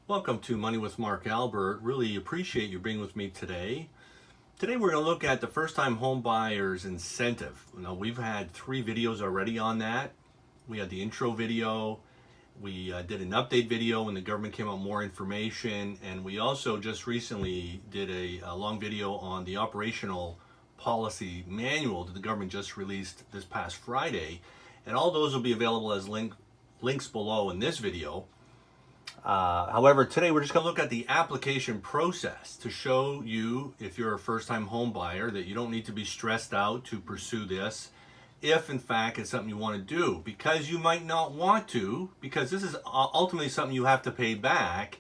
Welcome to Money with Mark Albert. Really appreciate you being with me today. Today we're going to look at the first-time home buyers incentive. Now we've had 3 videos already on that. We had the intro video, we did an update video when the government came out with more information, and we also just recently did a long video on the operational policy manual that the government just released this past Friday. And all those will be available as links below in this video. However, today we're just going to look at the application process to show you, if you're a first-time home buyer, that you don't need to be stressed out to pursue this if in fact it's something you want to do, because you might not want to, because this is ultimately something you have to pay back.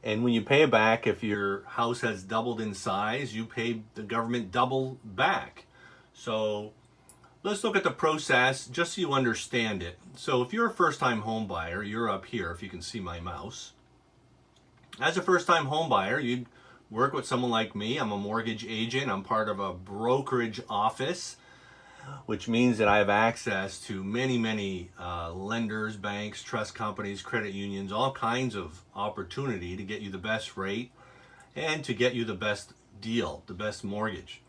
And when you pay it back, if your house has doubled in size, you pay the government double back. So let's look at the process just so you understand it. So if you're a first-time home buyer, you're up here if you can see my mouse. As a first-time home buyer, you'd work with someone like me. I'm a mortgage agent. I'm part of a brokerage office, which means that I have access to many lenders, banks, trust companies, credit unions, all kinds of opportunity to get you the best rate and to get you the best deal, the best mortgage.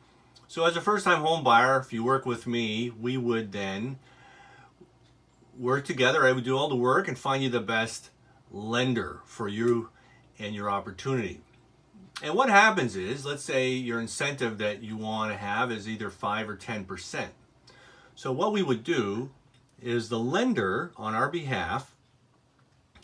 So as a first-time home buyer, if you work with me, we would then work together. I would do all the work and find you the best lender for you and your opportunity. And what happens is, let's say your incentive that you want to have is either 5 or 10%. So what we would do is the lender on our behalf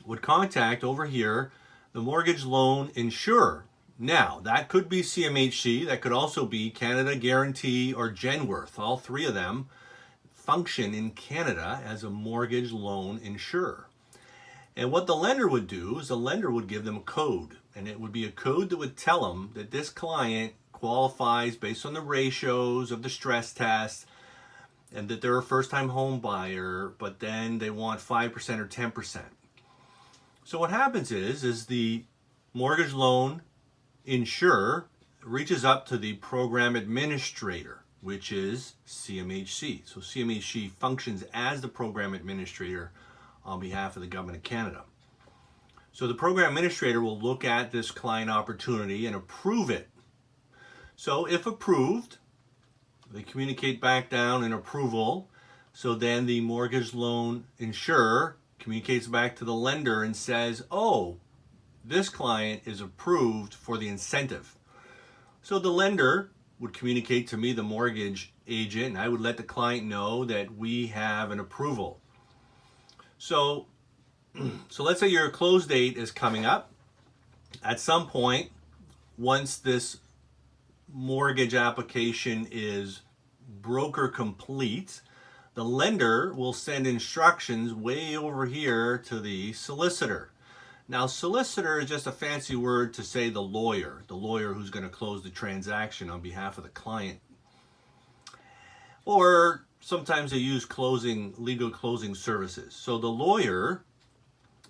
would contact over here the mortgage loan insurer. Now, that could be CMHC, that could also be Canada Guarantee or Genworth. All 3 of them function in Canada as a mortgage loan insurer. And what the lender would do is the lender would give them a code, and it would be a code that would tell them that this client qualifies based on the ratios of the stress test, and that they're a first-time home buyer, but then they want 5% or 10%. So what happens is the mortgage loan insurer reaches up to the program administrator, which is CMHC. So CMHC functions as the program administrator on behalf of the government of Canada. So the program administrator will look at this client opportunity and approve it. So if approved, they communicate back down an approval. So then the mortgage loan insurer communicates back to the lender and says, oh, this client is approved for the incentive. So the lender would communicate to me, the mortgage agent, and I would let the client know that we have an approval. So let's say your close date is coming up. At some point, once this mortgage application is broker complete, the lender will send instructions way over here to the solicitor. Now, solicitor is just a fancy word to say the lawyer who's going to close the transaction on behalf of the client. Or sometimes they use legal closing services. So the lawyer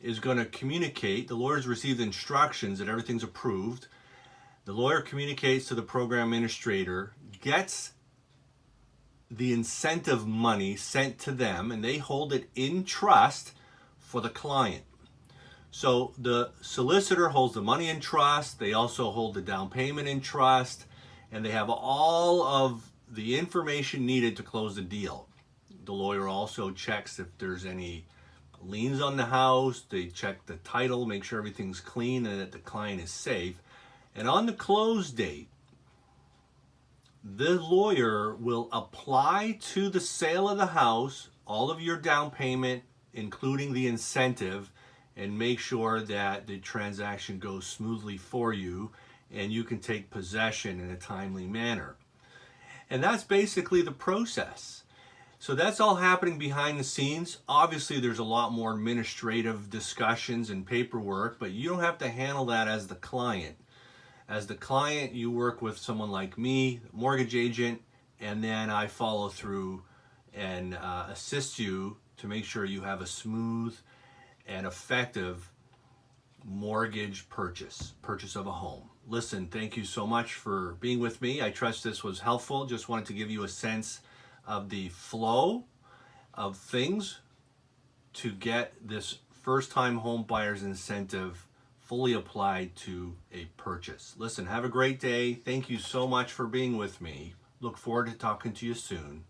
is going to communicate, the lawyer's received instructions that everything's approved. The lawyer communicates to the program administrator, gets the incentive money sent to them, and they hold it in trust for the client. So the solicitor holds the money in trust, they also hold the down payment in trust, and they have all of the information needed to close the deal. The lawyer also checks if there's any liens on the house, they check the title, make sure everything's clean and that the client is safe. And on the close date, the lawyer will apply to the sale of the house all of your down payment, including the incentive, and make sure that the transaction goes smoothly for you and you can take possession in a timely manner. And that's basically the process. So that's all happening behind the scenes. Obviously, there's a lot more administrative discussions and paperwork, but you don't have to handle that as the client. As the client, you work with someone like me, mortgage agent, and then I follow through and assist you to make sure you have a smooth and effective mortgage purchase of a home. Listen, thank you so much for being with me. I trust this was helpful. Just wanted to give you a sense of the flow of things to get this first-time home buyers incentive fully applied to a purchase. Listen, have a great day. Thank you so much for being with me. Look forward to talking to you soon.